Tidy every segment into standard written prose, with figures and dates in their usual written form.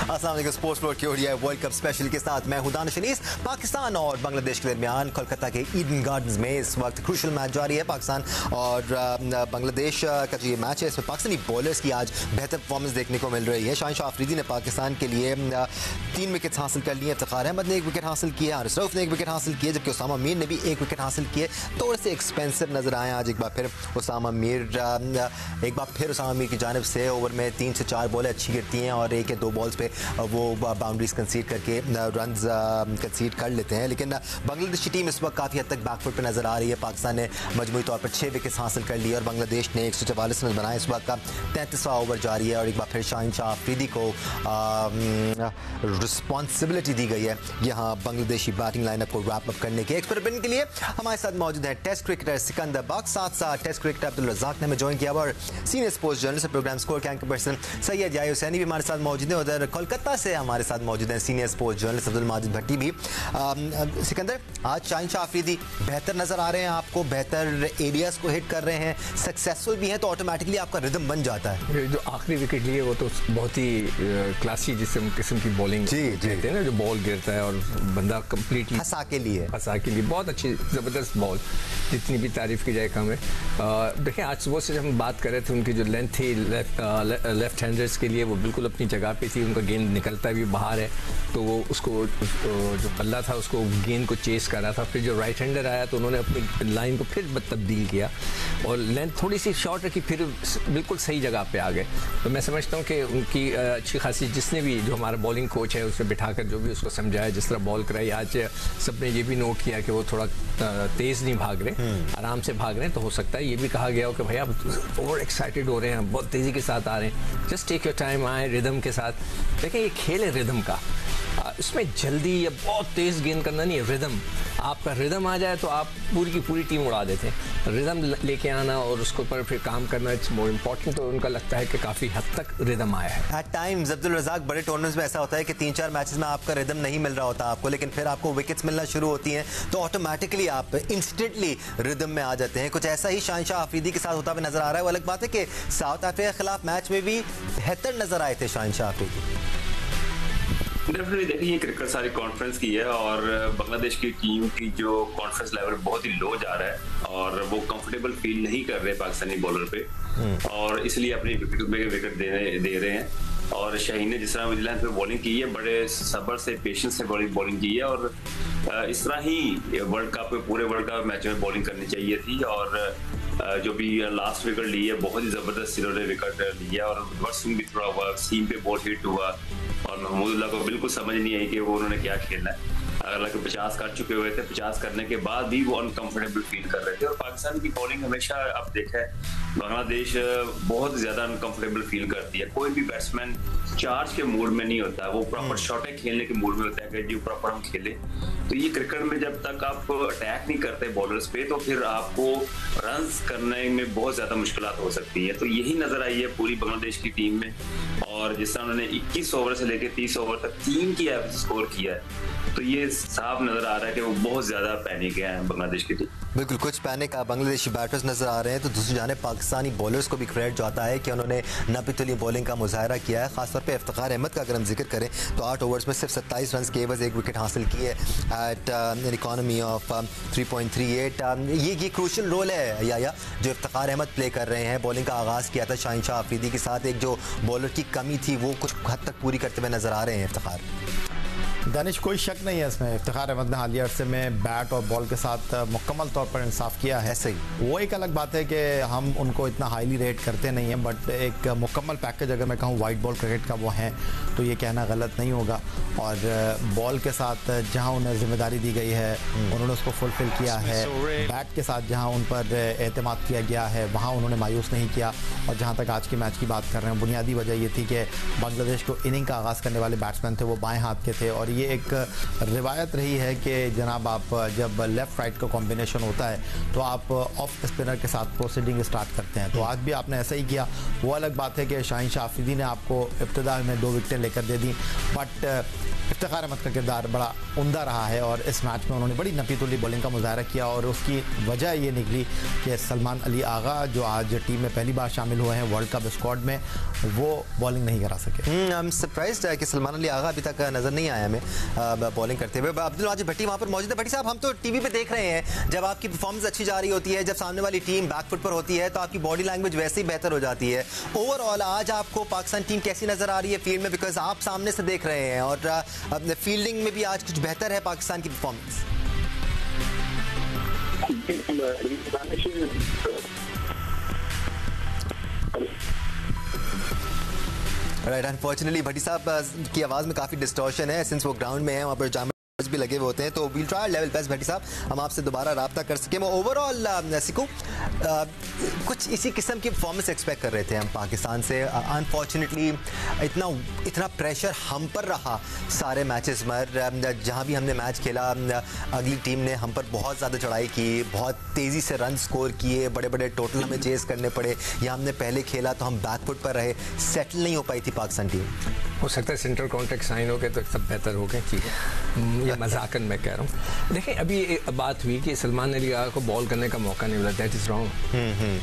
अस्सलाम वालेकुम। Sports floor की ओडीआई वर्ल्ड कप स्पेशल के साथ मैं हूं दानिश अनीस। पाकिस्तान और बांग्लादेश के दरमियान कोलकाता के ईडन गार्डन्स में इस वक्त क्रूशल मैच जारी है। पाकिस्तान और बांग्लादेश का जो ये मैच है इसमें पाकिस्तानी बॉलर्स की आज बेहतर परफॉर्मेंस देखने को मिल रही है। शाहिन अफरीदी ने पाकिस्तान के लिए 3 विकेट हासिल कर लिए। इफ्तिखार अहमद ने 1 विकेट हासिल किया, हारिस रऊफ ने 1 विकेट हासिल किया, जबकि उसामा मीर ने भी 1 विकेट हासिल किए। थोड़े से एक्सपेंसिव नजर आए आज एक बार फिर उसामा मीर। उसामा मीर की जानिब से ओवर में 3 से 4 बॉलें अच्छी गिरती हैं और 1 या 2 बॉल्स पे वो बाउंड्रीज कंसीड करके रन्स कंसीड कर लेते हैं। लेकिन बांग्लादेश की टीम इस वक्त काफ़ी हद तक बैकफुट पे नजर आ रही है। पाकिस्तान ने मजमूई तौर पर 6 विकेट हासिल कर लिए और बांग्लादेश ने 144 रन बनाए। इस वक्त का 33वां ओवर जारी है और एक बार फिर शाहिन अफरीदी को रिस्पॉन्सिबिलिटी दी गई है यहाँ बांग्लादेशी बैटिंग लाइनअप को रैप अप करने के। एक्सपेरिमेंट के लिए हमारे साथ मौजूद है टेस्ट क्रिकेटर सिकंदर बख्श, साथ टेस्ट क्रिकेटर अब्दुल रज़ाक ने हमें ज्वाइन किया और senior sports journalist program score के एंकर पर्सन सैयद याह्या हुसैनी भी हमारे साथ मौजूद है। उधर कोलकाता से हमारे साथ मौजूद हैं senior sports journalist Abdul Majid Bhatti भी। सिकंदर, आज शाहिन अफरीदी बेहतर नजर आ रहे हैं आपको, बेहतर एरियाज को हिट कर रहे हैं, सक्सेसफुल भी हैं, तो ऑटोमेटिकली आपका रिदम बन जाता है। जो आखिरी विकेट लिए वो तो बहुत ही क्लासी किस्म की बॉलिंग कहते हैं ना, जो बॉल गिरता है और बंदा कंप्लीटली फंसा के लिए बहुत अच्छी ज़बरदस्त बॉल, जितनी भी तारीफ की जाए कम है। देखें, आज सुबह से जब हम बात कर रहे थे उनकी जो लेंथ थी लेफ्ट हैंडर्स के लिए वो बिल्कुल अपनी जगह पे थी। उनका गेंद निकलता भी बाहर है तो वो उसको जो बल्ला था उसको गेंद को चेस कर रहा था। फिर जो राइट हैंडर आया तो उन्होंने अपनी लाइन को फिर तब्दील किया और लेंथ थोड़ी सी शॉर्ट रखी, फिर बिल्कुल सही जगह पे आ गए। तो मैं समझता हूँ कि उनकी अच्छी खासी, जिसने भी जो हमारा बॉलिंग कोच है उसने बिठाकर जो भी उसको समझाया, जिस तरह बॉल कराई, आज सबने ये भी नोट किया कि वो थोड़ा तेज़ नहीं भाग रहे, आराम से भाग रहे हैं। तो हो सकता है ये भी कहा गया हो कि भैया ओवर एक्साइटेड हो रहे हैं, बहुत तेज़ी के साथ आ रहे हैं, जस्ट टेक योर टाइम, आए रिदम के साथ। देखें, ये खेल है रिदम का, इसमें जल्दी या बहुत तेज़ गेंद करना नहीं है। रिदम, आपका रिदम आ जाए तो आप पूरी की पूरी टीम उड़ा देते हैं। रिदम लेके आना और उसके ऊपर फिर काम करना इट्स मोर इम्पॉर्टेंट। तो उनका लगता है कि काफ़ी हद तक रिदम आया है। एट टाइम्स अब्दुल रज़ाक, बड़े टूर्नामेंट्स में ऐसा होता है कि 3-4 मैचेस में आपका रिदम नहीं मिल रहा होता आपको, लेकिन फिर आपको विकेट्स मिलना शुरू होती हैं तो ऑटोमेटिकली आप इंस्टेंटली रिदम में आ जाते हैं। कुछ ऐसा ही शाहिन अफरीदी के साथ होता हुआ नजर आ रहा है। वो अलग बात है कि साउथ अफ्रीका के खिलाफ मैच में भी बेहतर नजर आए थे शाहिन अफरीदी। डेफिनेटली देखिए, क्रिकेट सारी कॉन्फ्रेंस की है और बांग्लादेश की टीम की जो कॉन्फ्रेंस लेवल बहुत ही लो जा रहा है और वो कंफर्टेबल फील नहीं कर रहे पाकिस्तानी बॉलर पे और इसलिए अपनी विकेट दे रहे हैं। और शाहीन ने जिस तरह विजिलेंस पे बॉलिंग की है, बड़े सब्र से, पेशेंस से बॉलिंग की है और इस तरह ही वर्ल्ड कप में, पूरे वर्ल्ड कप मैच में बॉलिंग करनी चाहिए थी। और जो भी लास्ट विकेट ली है, बहुत ही जबरदस्त इन्होंने विकेट लिया और रिवर्स स्विंग भी थोड़ा हुआ, सीम पे बॉल हिट हुआ और महमूदुल्लाह को बिल्कुल समझ नहीं आई कि वो उन्होंने क्या खेलना है। हालांकि 50 कर चुके हुए थे, 50 करने के बाद भी वो अनकंफर्टेबल फील कर रहे थे। और पाकिस्तान की बॉलिंग हमेशा, आप देखें, बांग्लादेश बहुत ज्यादा अनकंफर्टेबल फील करती है। कोई भी बैट्समैन चार्ज के मूड में नहीं होता, वो प्रॉपर शॉटें खेलने के मूड में होता है कि जी प्रॉपर हम खेले। तो ये क्रिकेट में जब तक आप अटैक नहीं करते बॉलर्स पे तो फिर आपको रन्स करने में बहुत ज्यादा मुश्किलात हो सकती है। तो यही नजर आई है पूरी बांग्लादेश की टीम में। और जिस तरह उन्होंने 21 ओवर से लेकर 30 ओवर तक 3 की एवरेज स्कोर किया है, तो ये साफ नजर आ रहा है कि वो बहुत ज्यादा पैनिक है बांग्लादेश की टीम। बिल्कुल, कुछ पैनिक बांग्लादेशी बैटर्स नजर आ रहे हैं। तो दूसरी जाने पाकिस्तानी बॉलर्स को भी क्रेडिट जाता है कि उन्होंने नापितुली बॉलिंग का मुजाहरा किया है। खासतौर पे इफ्तिखार अहमद का अगर हम जिक्र करें तो 8 ओवर्स में सिर्फ 27 रन के एवज 1 विकेट हासिल की है एट एन इकॉनमी ऑफ 3.38। ये क्रूशल रोल है याह्या जो इफ्तिखार अहमद प्ले कर रहे हैं। बॉलिंग का आगाज़ किया था शाहिन अफरीदी के साथ, एक जो बॉलर की कमी थी वो कुछ हद तक पूरी करते हुए नजर आ रहे हैं इफ्तिखार। दानिश, कोई शक नहीं है इसमें, इफ्तिखार अहमद ने हालिया अरसे में बैट और बॉल के साथ मुकम्मल तौर पर इंसाफ किया है। सही, वो एक अलग बात है कि हम उनको इतना हाईली रेट करते नहीं हैं, बट एक मुकम्मल पैकेज अगर मैं कहूँ वाइट बॉल क्रिकेट का वो है तो ये कहना गलत नहीं होगा। और बॉल के साथ जहाँ उन्हें जिम्मेदारी दी गई है उन्होंने उसको फुलफिल किया है। बैट के साथ जहाँ उन पर एतमाद किया गया है वहाँ उन्होंने मायूस नहीं किया। और जहाँ तक आज के मैच की बात कर रहे हैं, बुनियादी वजह ये थी कि बांग्लादेश को इनिंग का आगाज़ करने वाले बैट्समैन थे वो बाएँ हाथ के थे और ये एक रिवायत रही है कि जनाब आप जब लेफ़्ट राइट का कॉम्बिनेशन होता है तो आप ऑफ स्पिनर के साथ प्रोसीडिंग स्टार्ट करते हैं। तो आज भी आपने ऐसा ही किया। वो अलग बात है कि शाहीन शाह अफरीदी ने आपको इब्तिदा में 2 विकेटें लेकर दे दी, बट इफ्तिखार अहमद का किरदार बड़ा उम्दा रहा है और इस मैच में उन्होंने बड़ी नपी तुली बॉलिंग का मुजाहरा किया और उसकी वजह ये निकली कि सलमान अली आगा जो आज टीम में पहली बार शामिल हुए हैं वर्ल्ड कप स्क्वाड में, वो बॉलिंग नहीं करा सके। आई एम सरप्राइज्ड कि सलमान अली आगा अभी तक नज़र नहीं आया हमें बॉलिंग करते हुए। अब्दुल वाजिद भट्टी वहाँ पर मौजूद है। भट्टी साहब, हम तो टीवी पे देख रहे हैं जब आपकी परफॉर्मेंस अच्छी जा रही होती है, जब सामने वाली टीम बैकफुट पर होती है तो आपकी बॉडी लैंग्वेज वैसे ही बेहतर हो जाती है। ओवरऑल आज आपको पाकिस्तान टीम कैसी नज़र आ रही है फील्ड में, बिकॉज आप सामने से देख रहे हैं और फील्डिंग में भी आज कुछ बेहतर है पाकिस्तान की परफॉर्मेंस? राइट, अनफॉर्चुनेटली भट्टी साहब की आवाज़ में काफ़ी डिस्टॉर्शन है सिंस वो ग्राउंड में है, वहाँ पर जाम भी लगे हुए होते हैं। तो वील ट्राई लेवल बेस्ट भट्टी साहब हम आपसे दोबारा रब्ता कर सकें। ओवरऑल सिकू कुछ इसी किस्म की परफॉर्मेंस एक्सपेक्ट कर रहे थे हम पाकिस्तान से। अनफॉर्चुनेटली इतना प्रेशर हम पर रहा सारे मैचेस में। जहाँ भी हमने मैच खेला अगली टीम ने हम पर बहुत ज़्यादा चढ़ाई की, बहुत तेज़ी से रन स्कोर किए, बड़े बड़े टोटल हमें चेस करने पड़े। या हमने पहले खेला तो हम बैकफुट पर रहे, सेटल नहीं हो पाई थी पाकिस्तान टीम। हो सकता है सेंट्रल कॉन्ट्रैक्ट साइन हो गए तो सब बेहतर हो गए चीज़ें। ये मजाकन मैं कह रहा हूँ। देखिए अभी बात हुई कि सलमान अली आगा को बॉल करने का मौका नहीं मिला, दैट इज़ रॉन्ग।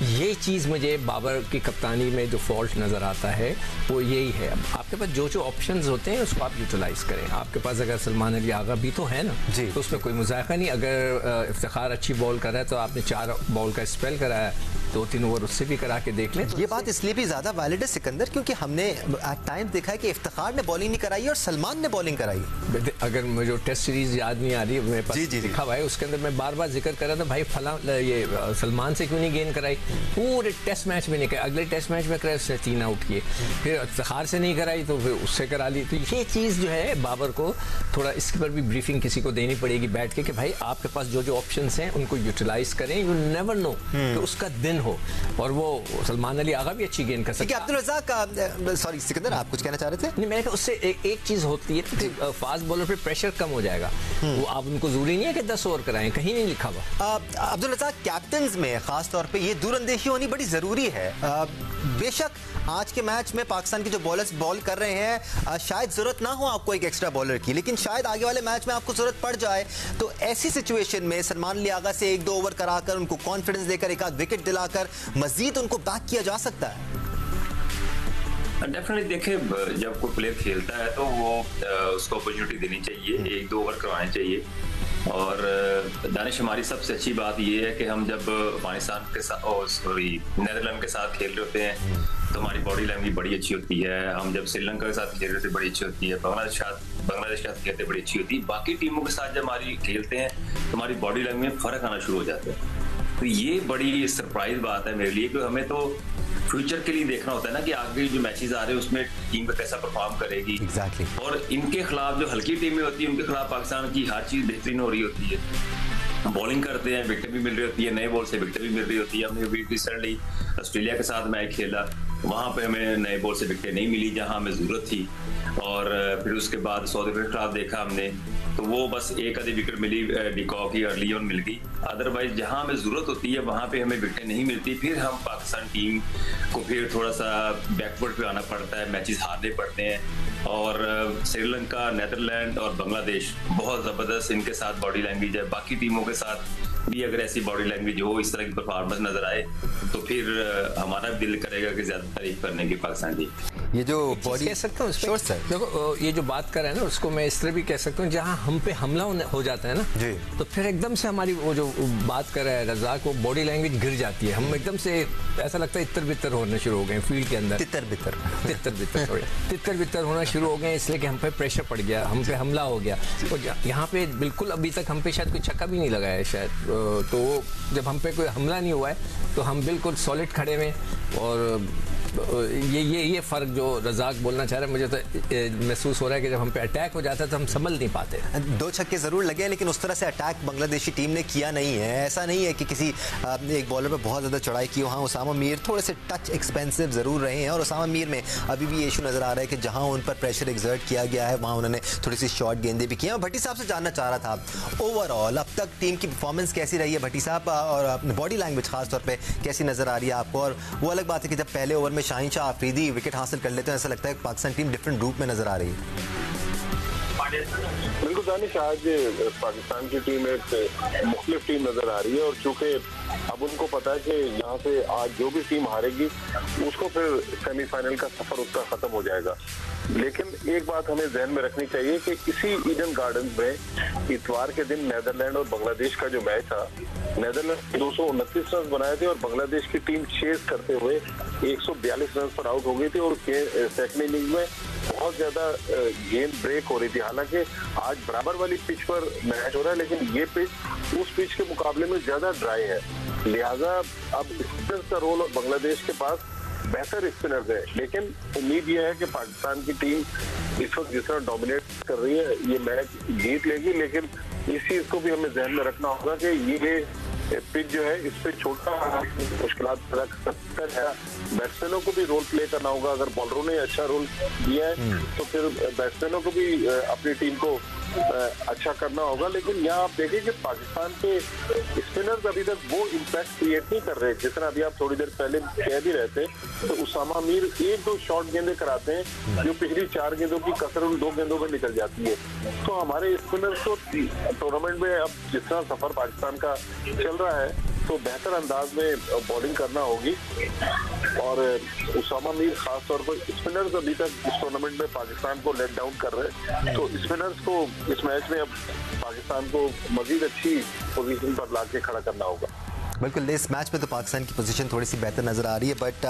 ये चीज़ मुझे बाबर की कप्तानी में जो फॉल्ट नज़र आता है वो यही है। आपके पास जो ऑप्शंस होते हैं उसको आप यूटिलाइज करें। आपके पास अगर सलमान अली आगा भी तो है ना जी, तो उसमें कोई मजाका नहीं। अगर इफ्तिखार अच्छी बॉल कर रहा है तो आपने 4 बॉल का स्पेल कराया, 2-3 ओवर उससे भी करा के देख लें। तो ये बात इसलिए भी ज़्यादा वैलिड है सिकंदर क्योंकि हमने एट टाइम देखा है कि इफ्तिखार ने बॉलिंग नहीं कराई और सलमान ने बॉलिंग कराई। अगर मुझे टेस्ट सीरीज याद नहीं आ रही मेरे पास लिखा हुआ है, उसके अंदर मैं बार बार जिक्र कर रहा था भाई फला ये सलमान से क्यों नहीं गेंद कराई, पूरे टेस्ट मैच में नहीं कराई, अगले टेस्ट मैच में कराई उसने 3 आउट किए, फिर इफ्तिखार से नहीं कराई तो फिर उससे करा ली। तो ये चीज़ जो है बाबर को थोड़ा इसके पर भी ब्रीफिंग किसी को देनी पड़ेगी बैठ के कि भाई आपके पास जो ऑप्शन हैं उनको यूटिलाइज करें। यू नेवर नो कि उसका दिन हो। और वो सलमान अली आगा भी अच्छी गेंद कर सकते हैं। अब्दुल रज़ाक सॉरी सिकंदर आप कुछ कहना चाह रहे थे? नहीं, मैंने कहा उससे एक चीज़ होती है कि फास्ट बॉलर पे प्रेशर कम हो जाएगा। वो आप उनको जरूरी नहीं है कि 10 ओवर कराएं, कहीं नहीं लिखा हुआ। अब्दुल रज़ाक कैप्टन्स में खास तौर पे ये दूरअंदेशी होनी बड़ी ज़रूरी है। बेशक आज के मैच में पाकिस्तान के जो बॉलर्स बॉल कर रहे हैं शायद ज़रूरत ना हो आपको एक एक्स्ट्रा बॉलर की, लेकिन शायद आगे वाले मैच में आपको ज़रूरत पड़ जाए। तो ऐसी सिचुएशन में सलमान अली आगा से 1-2 ओवर कराकर उनको कॉन्फिडेंस देकर एक आध विकेट दिलाकर मजीद उनको बैक किया जा सकता है। डेफिनेटली देखिए जब कोई प्लेयर खेलता है तो वो उसको अपॉर्चुनिटी देनी चाहिए, 1-2 ओवर करवाने चाहिए। और दानिश हमारी सबसे अच्छी बात ये है कि हम जब पाकिस्तान के साथ नीदरलैंड के साथ खेल रहे होते हैं तो हमारी बॉडी लैंग्वेज बड़ी अच्छी होती है। हम जब श्रीलंका के साथ खेल रहे थे बड़ी अच्छी होती है, बांग्लादेश के साथ खेलते बड़ी अच्छी होती है। बाकी टीमों के साथ जब हमारी खेलते हैं तो हमारी बॉडी लैंग्वेज में फ़र्क आना शुरू हो जाता है। तो ये बड़ी सरप्राइज बात है मेरे लिए कि हमें तो फ्यूचर के लिए देखना होता है ना कि आगे जो मैचेस आ रहे हैं उसमें टीम का कैसा परफॉर्म करेगी। एग्जैक्टली। और इनके खिलाफ जो हल्की टीमें होती है उनके खिलाफ पाकिस्तान की हर चीज़ बेहतरीन हो रही होती है। बॉलिंग करते हैं, विकेट भी मिल रही होती है, नए बॉल से विकेट भी मिल रही होती है। हमने रिसेंटली ऑस्ट्रेलिया के साथ मैच खेला, वहाँ पे हमें नए बॉल से विकेट नहीं मिली जहाँ हमें ज़रूरत थी। और फिर उसके बाद सऊदी अरब के खिलाफ देखा हमने तो वो बस एक आधी विकेट मिली, डिकॉक की अर्ली ऑन मिल गई। अदरवाइज जहाँ हमें ज़रूरत होती है वहाँ पे हमें विकेट नहीं मिलती। फिर हम पाकिस्तान टीम को फिर थोड़ा सा बैकवर्ड पे आना पड़ता है, मैचेस हारने पड़ते हैं। और श्रीलंका, नीदरलैंड और बांग्लादेश बहुत ज़बरदस्त इनके साथ बॉडी लैंग्वेज है। बाकी टीमों के साथ भी अगर ऐसी बॉडी लैंग्वेज हो, इस तरह की परफॉर्मेंस नजर आए तो फिर हमारा भी दिल करेगा कि ज्यादा तारीफ करने की पाकिस्तान की। ये जो बॉडी कह सकता हूँ देखो ये जो बात कर रहे हैं ना उसको मैं इस तरह भी कह सकता हूँ जहाँ हम पे हमला हो जाता है ना जी, तो फिर एकदम से हमारी वो जो बात कर रहा है रज़ाक वो बॉडी लैंग्वेज गिर जाती है। हम एकदम से ऐसा लगता है इतर बितर होने शुरू हो गए फील्ड के अंदर, तितर बितर होना शुरू हो गए इसलिए कि हम पे प्रेशर पड़ गया, हम पे हमला हो गया। तो यहाँ पे बिल्कुल अभी तक हम पे शायद कोई छक्का भी नहीं लगाया है शायद। तो जब हम पे कोई हमला नहीं हुआ है तो हम बिल्कुल सॉलिड खड़े हुए और ये फर्क जो रजाक बोलना चाह रहे हैं, मुझे तो महसूस हो रहा है कि जब हम पे अटैक हो जाता है तो हम संभल नहीं पाते। 2 छक्के जरूर लगे लेकिन उस तरह से अटैक बांग्लादेशी टीम ने किया नहीं है। ऐसा नहीं है कि किसी एक बॉलर पे बहुत ज़्यादा चढ़ाई की हो। हाँ, उसामा मीर थोड़े से टच एक्सपेंसिव ज़रूर रहे हैं और उसामा मीर में अभी भी ये इशू नज़र आ रहा है कि जहाँ उन पर प्रेशर एक्सर्ट किया गया है वहाँ उन्होंने थोड़ी सी शॉर्ट गेंदें भी की हैं। भट्टी साहब से जानना चाह रहा था ओवरऑल अब तक टीम की परफॉर्मेंस कैसी रही है भट्टी साहब, और बॉडी लैंग्वेज खास तौर पे कैसी नज़र आ रही है आपको? और वो अलग बात है कि जब पहले ओवर में शाहीन शाह आफरीदी विकेट हासिल कर लेते हैं ऐसा लगता है कि पाकिस्तान टीम डिफरेंट रूप में नज़र आ रही है। बिल्कुल दानिश, आज पाकिस्तान की टीम एक मुख्तलिफ टीम नजर आ रही है और चूंकि अब उनको पता है कि यहाँ से आज जो भी टीम हारेगी उसको फिर सेमीफाइनल का सफर उसका खत्म हो जाएगा। लेकिन एक बात हमें जहन में रखनी चाहिए कि इसी ईडन गार्डन में इतवार के दिन नेदरलैंड और बांग्लादेश का जो मैच था, नेदरलैंड 229 रन बनाए थे और बांग्लादेश की टीम चेस करते हुए 142 रन पर आउट हो गई थी और सेकंड इनिंग में बहुत ज्यादा गेंद ब्रेक हो रही थी। हालांकि आज बराबर वाली पिच पर मैच हो रहा है लेकिन ये पिच उस पिच के मुकाबले में ज्यादा ड्राई है, लिहाजा अब स्पिनर का रोल और बांग्लादेश के पास बेहतर स्पिनर्स है। लेकिन उम्मीद यह है कि पाकिस्तान की टीम इस वक्त जिस तरह डोमिनेट कर रही है ये मैच जीत लेगी। लेकिन इस चीज को भी हमें ध्यान में रखना होगा कि ये पिच जो है इस पे छोटा मुश्किल पैदा कर सकता है। बैट्समैनों को भी रोल प्ले करना होगा। अगर बॉलरों ने अच्छा रोल दिया है तो फिर बैट्समैनों को भी अपनी टीम को अच्छा करना होगा। लेकिन यहाँ आप देखें कि पाकिस्तान के स्पिनर्स अभी तक वो इम्पैक्ट क्रिएट नहीं कर रहे। जिस तरह अभी आप थोड़ी देर पहले कह भी रहे थे तो उसामा मीर 1-2 शॉर्ट गेंदें कराते हैं जो पिछली 4 गेंदों की कसर उन 2 गेंदों में निकल जाती है। तो हमारे स्पिनर्स को टूर्नामेंट में अब जिस तरह सफर पाकिस्तान का चल रहा है तो बेहतर अंदाज में बॉलिंग करना होगी। और उसामा मीर खास तौर पर स्पिनर्स अभी तक इस टूर्नामेंट में पाकिस्तान को लेट डाउन कर रहे हैं, तो स्पिनर्स को इस मैच में अब पाकिस्तान को मजीद अच्छी पोजीशन पर लाके खड़ा करना होगा। बिल्कुल, इस मैच में तो पाकिस्तान की पोजीशन थोड़ी सी बेहतर नज़र आ रही है बट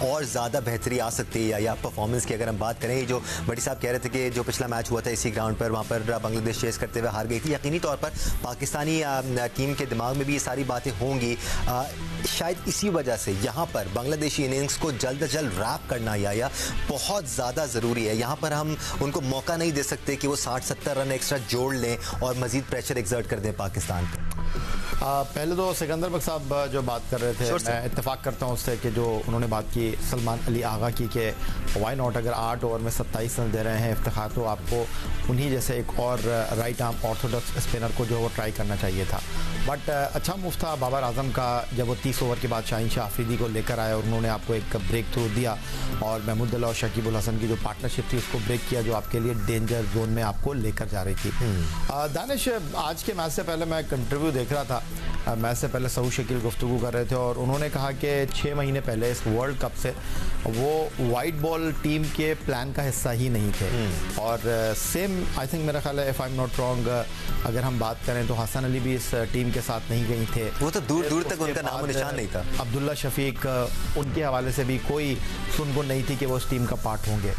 और ज़्यादा बेहतरी आ सकती है या परफॉर्मेंस की अगर हम बात करें। जो भट्टी साहब कह रहे थे कि जो पिछला मैच हुआ था इसी ग्राउंड पर वहाँ पर बांग्लादेश चेस करते हुए हार गई थी, यकीनी तौर पर पाकिस्तानी टीम के दिमाग में भी ये सारी बातें होंगी। शायद इसी वजह से यहाँ पर बांग्लादेशी इनिंग्स को जल्द अज जल्द रैप करना या बहुत ज़्यादा ज़रूरी है। यहाँ पर हम उनको मौका नहीं दे सकते कि वो 60-70 रन एक्स्ट्रा जोड़ लें और मज़ीद प्रेशर एक्सर्ट कर दें पाकिस्तान पर। पहले तो सिकंदर बख्श साहब जो बात कर रहे थे मैं इत्तेफाक करता हूँ उससे कि जो उन्होंने बात की सलमान अली आगा की कि वाई नॉट, अगर 8 ओवर में 27 रन दे रहे हैं इफ्तिखार तो आपको उन्हीं जैसे एक और राइट आर्म ऑर्थोडॉक्स स्पिनर को जो वो ट्राई करना चाहिए था। बट अच्छा मूव था बाबर आजम का जब वो 30 ओवर के बाद शाहीन शाह आफरीदी को लेकर आए और उन्होंने आपको एक ब्रेक थ्रू दिया और महमूदुल्लाह और शकीबुल हसन की जो पार्टनरशिप थी उसको ब्रेक किया जो आपके लिए डेंजर जोन में आपको लेकर जा रही थी। दानिश, आज के मैच से पहले मैं एक इंटरव्यू देख रहा था, मैच से पहले सऊद शकील गुफ्तगू कर रहे थे और उन्होंने कहा कि 6 महीने पहले इस वर्ल्ड कप से वो वाइट बॉल टीम के प्लान का हिस्सा ही नहीं थे। और सेम आई थिंक मेरा ख्याल है if I am not wrong अगर हम बात करें तो हसन अली भी इस टीम के साथ नहीं गई थे, वो तो दूर दूर तक उनका नाम निशान नहीं था। अब्दुल्ला शफीक उनके हवाले से भी कोई सुनबुन नहीं थी कि वो उस टीम का पार्ट होंगे।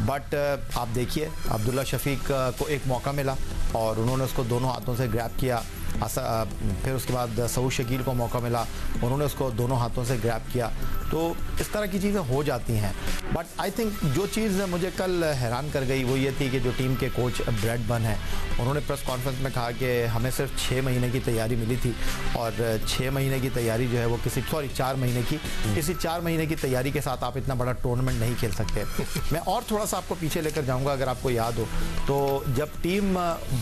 बट आप देखिए अब्दुल्ला शफीक को एक मौका मिला और उन्होंने उसको दोनों हाथों से ग्रैब किया। फिर उसके बाद सऊद शकील को मौका मिला, उन्होंने उसको दोनों हाथों से ग्रैब किया। तो इस तरह की चीज़ें हो जाती हैं। बट आई थिंक जो चीज़ मुझे कल हैरान कर गई वो ये थी कि जो टीम के कोच ब्रैड बन है उन्होंने प्रेस कॉन्फ्रेंस में कहा कि हमें सिर्फ 6 महीने की तैयारी मिली थी और 6 महीने की तैयारी जो है वो 4 महीने की, किसी 4 महीने की तैयारी के साथ आप इतना बड़ा टूर्नामेंट नहीं खेल सकते। मैं और थोड़ा सा आपको पीछे लेकर जाऊँगा, अगर आपको याद हो तो जब टीम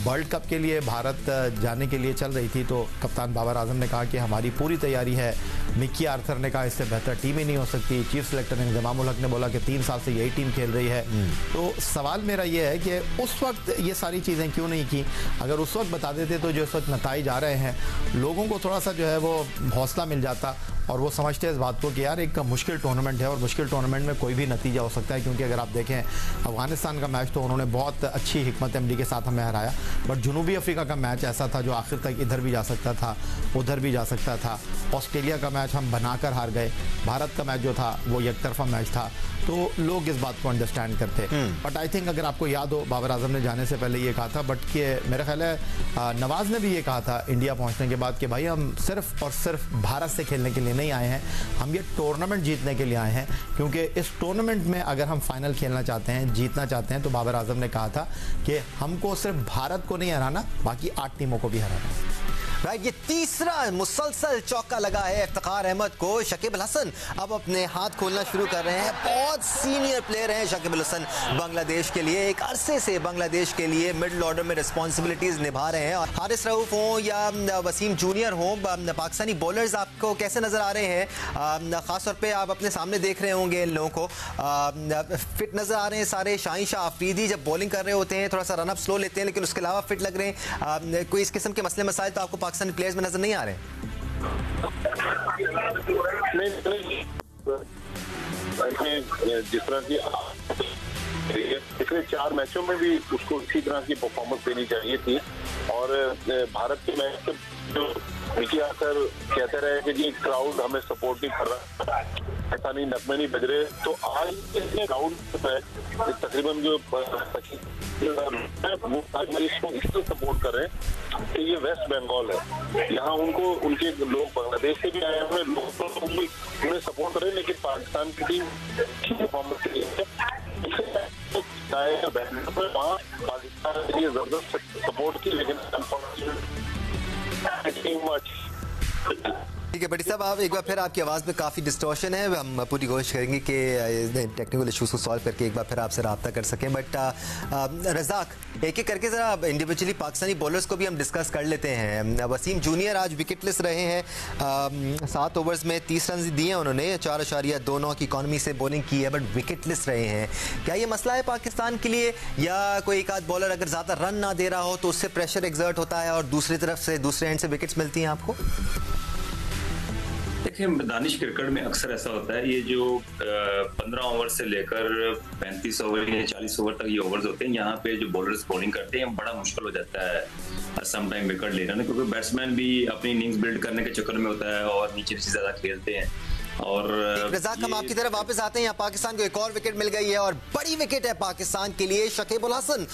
वर्ल्ड कप के लिए भारत जाने के लिए चल रही थी तो कप्तान बाबर आजम ने कहा कि हमारी पूरी तैयारी है। मिकी आर्थर ने कहा इससे बेहतर टीम ही नहीं हो सकती। चीफ सेलेक्टर इंजमाम उल हक ने बोला कि 3 साल से यही टीम खेल रही है। तो सवाल मेरा ये है कि उस वक्त ये सारी चीज़ें क्यों नहीं की? अगर उस वक्त बता देते तो जो इस वक्त नताइज आ रहे हैं लोगों को थोड़ा सा जो है वो हौसला मिल जाता और वो समझते हैं इस बात को कि यार एक मुश्किल टूर्नामेंट है और मुश्किल टूर्नामेंट में कोई भी नतीजा हो सकता है। क्योंकि अगर आप देखें अफगानिस्तान का मैच तो उन्होंने बहुत अच्छी हिकमत अमली के साथ हमें हराया, बट जनूबी अफ्रीका का मैच ऐसा था जो आखिर तक इधर भी जा सकता था उधर भी जा सकता था। ऑस्ट्रेलिया का मैच हम बनाकर हार गए, भारत का मैच जो था वो एक तरफा मैच था। तो लोग इस बात को अंडरस्टैंड करते। बट आई थिंक अगर आपको याद हो बाबर आजम ने जाने से पहले ये कहा था, बट कि मेरा ख्याल है नवाज ने भी ये कहा था इंडिया पहुंचने के बाद कि भाई हम सिर्फ और सिर्फ भारत से खेलने के लिए लिए नहीं आए हैं, हम ये टूर्नामेंट जीतने के लिए आए हैं। क्योंकि इस टूर्नामेंट में अगर हम फाइनल खेलना चाहते हैं, जीतना चाहते हैं, तो बाबर आजम ने कहा था कि हमको सिर्फ भारत को नहीं हराना, बाकी 8 टीमों को भी हराना। राइट, ये तीसरा मुसलसल चौका लगा है इफ्तिखार अहमद को। शकीब अल हसन अब अपने हाथ खोलना शुरू कर रहे हैं। बहुत सीनियर प्लेयर हैं शकीब अल हसन बांग्लादेश के लिए, एक अरसे से बांग्लादेश के लिए मिडिल ऑर्डर में रिस्पॉन्सिबिलिटीज निभा रहे हैं। और हारिस रऊफ हो या वसीम जूनियर हो, पाकिस्तानी बॉलर्स आपको कैसे नजर आ रहे हैं? खासतौर पे आप अपने सामने देख रहे होंगे इन लोगों को, फिट नजर आ रहे हैं सारे। शाहीन शाह अफरीदी जब बॉलिंग कर रहे होते हैं थोड़ा सा रनअप स्लो लेते हैं, लेकिन उसके अलावा फिट लग रहे हैं। कोई इस किस्म के मसले मसाइल तो आपको पाकिस्तानी प्लेयर्स में नजर नहीं आ रहे? जिस तरह की पिछले 4 मैचों में भी उसको इसी तरह की परफॉर्मेंस देनी चाहिए थी। और भारत के मैच जो मिकी आकर कहते रहे कि जी क्राउड हमें सपोर्ट नहीं कर रहा, ऐसा नहीं, नगमे नहीं बज रहे, तो आज इसने क्राउड तकरीबन जो वो इसको सपोर्ट कर रहे हैं कि ये वेस्ट बंगाल है। यहाँ उनको उनके लोग बांग्लादेश से भी आए हुए लोग उन्हें सपोर्ट कर रहे हैं, लेकिन पाकिस्तान की टीम अच्छी परफॉर्मेंस के लिए पाकिस्तान के लिए जबरदस्त सपोर्ट की, लेकिन ठीक है बड़ी साहब, आप एक बार फिर आपकी आवाज़ में काफ़ी डिस्टॉर्शन है। हम पूरी कोशिश करेंगे कि टेक्निकल इश्यूज को सॉल्व करके एक बार फिर आपसे रब्ता कर सकें। बट रज़ाक, एक एक करके ज़रा इंडिविजुअली पाकिस्तानी बॉलर्स को भी हम डिस्कस कर लेते हैं। वसीम जूनियर आज विकेटलेस रहे हैं, 7 ओवर्स में 30 रन दिए उन्होंने, 4.29 की इकॉनमी से बॉलिंग की है, बट विकेटलेस रहे हैं। क्या ये मसला है पाकिस्तान के लिए, या कोई एक आध बॉलर अगर ज़्यादा रन ना दे रहा हो तो उससे प्रेशर एग्जर्ट होता है और दूसरी तरफ से दूसरे एंड से विकेट्स मिलती हैं आपको? देखिए, दानिश क्रिकेट में अक्सर ऐसा होता है, ये जो 15 ओवर से लेकर 35 ओवर या 40 ओवर तक ये ओवर्स होते हैं, यहाँ पे जो बॉलर्स बॉलिंग करते हैं बड़ा मुश्किल हो जाता है सम टाइम विकेट लेना, क्योंकि बैट्समैन भी अपनी इनिंग्स बिल्ड करने के चक्कर में होता है और नीचे से ज्यादा खेलते हैं। और रज़ाक, हम आपकी तरफ वापस आते हैं। यहाँ पाकिस्तान को एक और विकेट मिल गई है और बड़ी विकेट है पाकिस्तान के लिए। शकीब अल हसन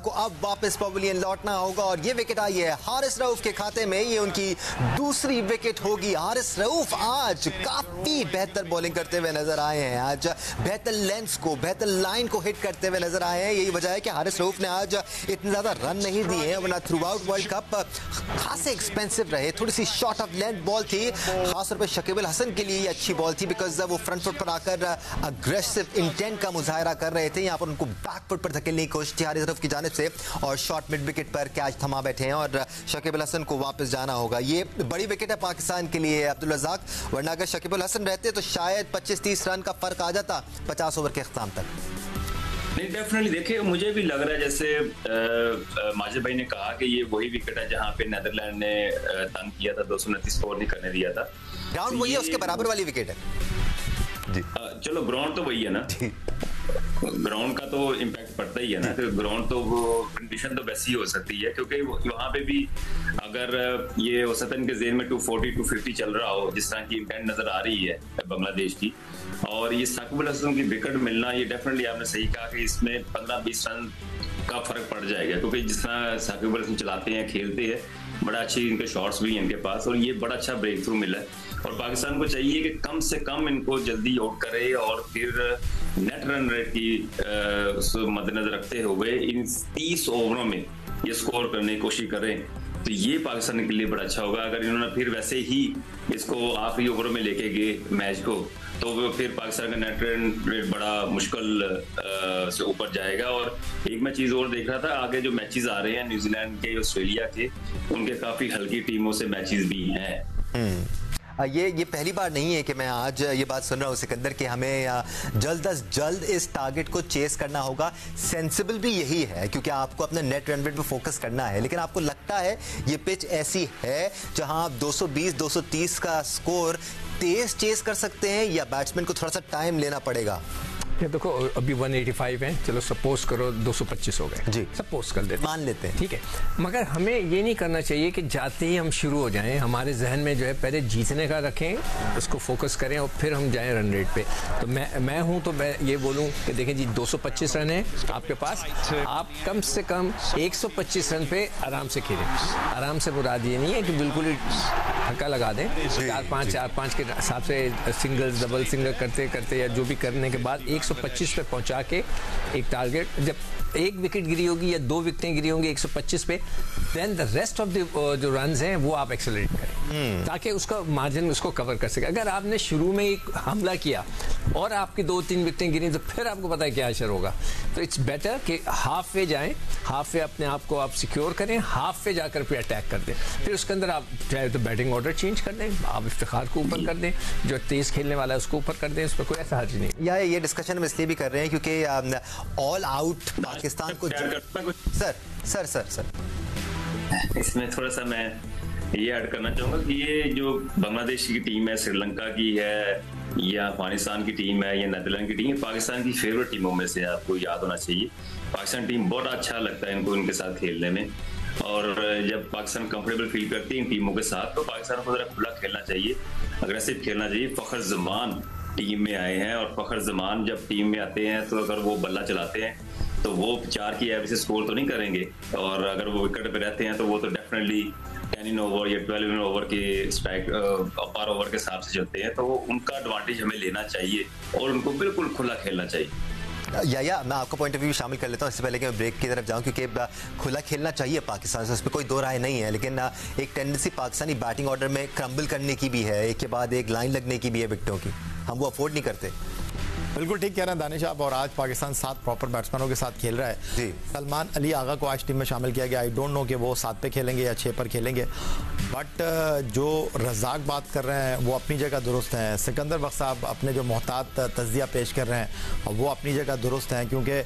को अब वापस पवेलियन लौटना होगा और ये विकेट आई है हारिस रऊफ के खाते में। ये उनकी दूसरी विकेट होगी। हारिस रऊफ आज काफी बेहतर बॉलिंग करते हुए नजर आए हैं, आज बेहतर लेंथ को, बेहतर लाइन को हिट करते हुए नजर आए हैं। यही वजह है कि हारिस रऊफ ने आज इतने ज्यादा रन नहीं दिए हैं, वरना थ्रू आउट वर्ल्ड कप खासे एक्सपेंसिव रहे। थोड़ी सी शॉर्ट ऑफ लेंथ बॉल थी, खासतौर पर शकीब अल हसन के लिए अच्छी बॉल थी, बिकॉज वो फ्रंट फुट पर आकर अग्रेसिव इंटेंट का मुजाहरा कर रहे थे। यहाँ पर उनको बैक फुट पर धकेलने की कोशिश थी हारिस रऊफ की जानिब से और शॉर्ट मिड विकेट पर कैच थमा बैठे हैं और शकीब अल हसन को वापस जाना होगा। ये बड़ी विकेट है पाकिस्तान के लिए अब्दुल रज़ाक, वरना अगर शकीब अल हसन रहते तो शायद 25-30 रन का फर्क आ जाता 50 ओवर के अख्ताम तक। नहीं, डेफिनेटली देखिए, मुझे भी लग रहा है जैसे माजिद भाई ने कहा कि ये वही विकेट है जहां पे नीदरलैंड ने तंग किया था, 229 स्कोर नहीं करने दिया था। ग्राउंड वही है, उसके बराबर वाली विकेट है जी। चलो, ग्राउंड तो वही है ना, ग्राउंड का तो इम्पैक्ट पड़ता ही है ना, ग्राउंड तो वो कंडीशन तो वैसी हो सकती है, क्योंकि वहां पे भी अगर ये औसतन के जेन में 240-250 चल रहा हो, जिस तरह की इम्पैक्ट नजर आ रही है बांग्लादेश की, और ये शकीब अल हसन की विकेट मिलना, ये डेफिनेटली आपने सही कहा कि इसमें 15-20 रन का फर्क पड़ जाएगा, क्योंकि जिस तरह शकीब अल हसन चलाते हैं, खेलते हैं, बड़ा अच्छी इनके शॉट्स भी हैं इनके पास, और ये बड़ा अच्छा ब्रेक थ्रू मिला है। और पाकिस्तान को चाहिए कि कम से कम इनको जल्दी आउट करे और फिर नेट रन रेट की मद्देनजर रखते हुए इन 30 ओवरों में ये स्कोर करने की कोशिश करें, तो ये पाकिस्तान के लिए बड़ा अच्छा होगा। अगर इन्होंने फिर वैसे ही इसको आखिरी ओवरों में लेके गए मैच को, तो फिर पाकिस्तान का नेट रन रेट बड़ा मुश्किल से ऊपर जाएगा। और एक मैं चीज और देख रहा था, आगे जो मैचेस आ रहे हैं न्यूजीलैंड के, ऑस्ट्रेलिया के, उनके काफी हल्की टीमों से मैचेस भी हैं। ये पहली बार नहीं है कि मैं आज ये बात सुन रहा हूँ सिकंदर कि हमें जल्द अज जल्द इस टारगेट को चेस करना होगा। सेंसिबल भी यही है, क्योंकि आपको अपने नेट रन रेट पे फोकस करना है। लेकिन आपको लगता है ये पिच ऐसी है जहां आप 220-230 का स्कोर तेज चेस कर सकते हैं, या बैट्समैन को थोड़ा सा टाइम लेना पड़ेगा? ये देखो अभी 185 है, चलो सपोज करो 225 हो गए जी, सपोज कर लेते, मान लेते हैं, ठीक है। मगर हमें ये नहीं करना चाहिए कि जाते ही हम शुरू हो जाएं, हमारे जहन में जो है पहले जीतने का रखें, उसको फोकस करें और फिर हम जाएं रन रेट पे। तो मैं हूं तो मैं ये बोलूं कि देखें जी 225 रन है आपके पास, आप कम से कम 125 रन पे आराम से खेलें। आराम से मुराद ये नहीं है कि बिल्कुल ही धक्का लगा दें, 4-5 के हिसाब से सिंगल्स डबल सिंगल करते करते या जो भी करने के बाद 125 पे पहुंचा के एक टारगेट, जब एक विकेट गिरी होगी या 2 विकेटें गिरी होंगी 125 पे, then the rest of the जो रन्स हैं वो आप एक्सेलरेट करें ताकि उसका मार्जिन उसको कवर कर सके। अगर आपने शुरू में एक हमला किया और आपकी 2-3 विकेटें गिरी तो फिर आपको पता है क्या असर होगा। तो इट्स बेटर कि हाफ वे जाएं, हाफ वे अपने आप को आप सिक्योर करें, हाफ वे जाकर फिर अटैक कर दें, फिर उसके अंदर आप चाहे तो बैटिंग ऑर्डर चेंज कर दें, आप इफ्तिखार को ऊपर कर दें, जो तेज खेलने वाला है उसको ऊपर कर दें, उस पर कोई ऐसा हर्ज नहीं। या ये डिस्कशन हम इसलिए भी कर रहे हैं क्योंकि ऑल आउट पाकिस्तान को सर इसमें थोड़ा सा मैं ये ऐड करना चाहूंगा कि ये जो बांग्लादेश की टीम है, श्रीलंका की है या अफगानिस्तान की टीम है या नीदरलैंड की टीम है, पाकिस्तान की फेवरेट टीमों में से आपको याद होना चाहिए। पाकिस्तान टीम बहुत अच्छा लगता है इनको इनके साथ खेलने में, और जब पाकिस्तान कंफर्टेबल फील करती है इन टीमों के साथ तो पाकिस्तान को जरा खुला खेलना चाहिए, अग्रेसिव खेलना चाहिए। फखर जमान टीम में आए हैं और फखर जमान जब टीम में आते हैं तो अगर वो बल्ला चलाते हैं तो वो 4 की एवरेज से स्कोर तो नहीं करेंगे, और अगर वो विकेट पे रहते हैं तो वो तो डेफिनेटली 10 ओवर या 12 ओवर के स्ट्राइक पर ओवर के हिसाब से चलते हैं, तो उनका एडवांटेज हमें लेना चाहिए और उनको बिल्कुल खुला खेलना चाहिए। या मैं आपका पॉइंट ऑफ व्यू शामिल कर लेता हूँ इससे पहले कि मैं ब्रेक की तरफ जाऊँ, क्योंकि खुला खेलना चाहिए पाकिस्तान से, उस पर कोई दो राय नहीं है, लेकिन एक टेंडेंसी पाकिस्तानी बैटिंग ऑर्डर में क्रम्बल करने की भी है, एक के बाद एक लाइन लगने की भी है विकेटों की, हम वो अफोर्ड नहीं करते। बिल्कुल ठीक कह रहे हैं दानिश आप, और आज पाकिस्तान 7 प्रॉपर बैट्समैनों के साथ खेल रहा है जी। सलमान अली आगा को आज टीम में शामिल किया गया। आई डोंट नो कि वो 7 पे खेलेंगे या 6 पर खेलेंगे, बट जो रज़ाक बात कर रहे हैं वो अपनी जगह दुरुस्त हैं। सिकंदर बख्श साहब अपने जो मोहतात तज़िया पेश कर रहे हैं वो अपनी जगह दुरुस्त हैं, क्योंकि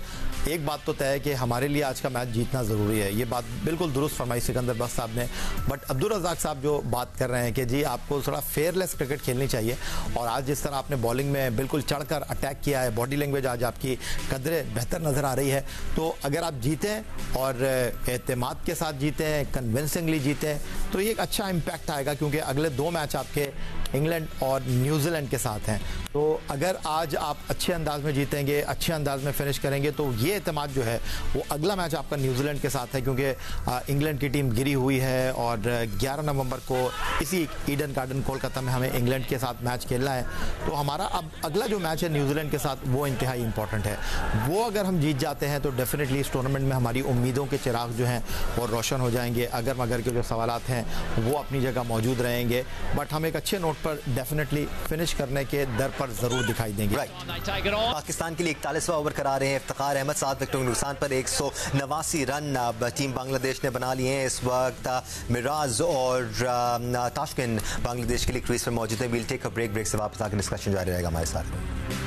एक बात तो तय है कि हमारे लिए आज का मैच जीतना ज़रूरी है, ये बात बिल्कुल दुरुस्त फरमाई सिकंदर बख्श साहब ने। बट अब्दुल रज़ाक साहब जो बात कर रहे हैं कि जी आपको थोड़ा फेयरलेस क्रिकेट खेलनी चाहिए, और आज जिस तरह आपने बॉलिंग में बिल्कुल चढ़कर अटैक किया है, बॉडी लैंग्वेज आज आपकी कदरे बेहतर नज़र आ रही है, तो अगर आप जीतें और एतमाद के साथ जीतें, कन्विंसिंगली जीतें, तो ये एक अच्छा इम्पैक्ट आएगा, क्योंकि अगले 2 मैच आपके इंग्लैंड और न्यूजीलैंड के साथ हैं। तो अगर आज आप अच्छे अंदाज में जीतेंगे, अच्छे अंदाज में फिनिश करेंगे, तो ये एतमाद जो है वो अगला मैच आपका न्यूजीलैंड के साथ है, क्योंकि इंग्लैंड की टीम गिरी हुई है और 11 नवंबर को इसी ईडन गार्डन कोलकाता में हमें इंग्लैंड के साथ मैच खेलना है। तो हमारा अब अगला जो मैच है न्यूजीलैंड के साथ वो इंतहाई इंपॉर्टेंट है। वो अगर हम जीत जाते हैं तो डेफिनेटली इस टूर्नामेंट में हमारी उम्मीदों के चिराग जो हैं वो रोशन हो जाएंगे। अगर मगर के जो सवालात हैं वो अपनी जगह मौजूद रहेंगे, बट हम एक अच्छे नोट पर डेफिनेटली फिनिश करने के दर पर ज़रूर दिखाई देंगे। पाकिस्तान के लिए 41वां ओवर करा रहे हैं इफ्तिखार अहमद, 7 विकेटों के नुकसान पर 189 रन टीम बांग्लादेश ने बना लिए हैं। इस वक्त मिराज और ताशकिन बांग्लादेश के लिए क्रीज पर मौजूद है। वील टेक अ ब्रेक से वापस आकर डिस्कशन जारी रहेगा हमारे साथ।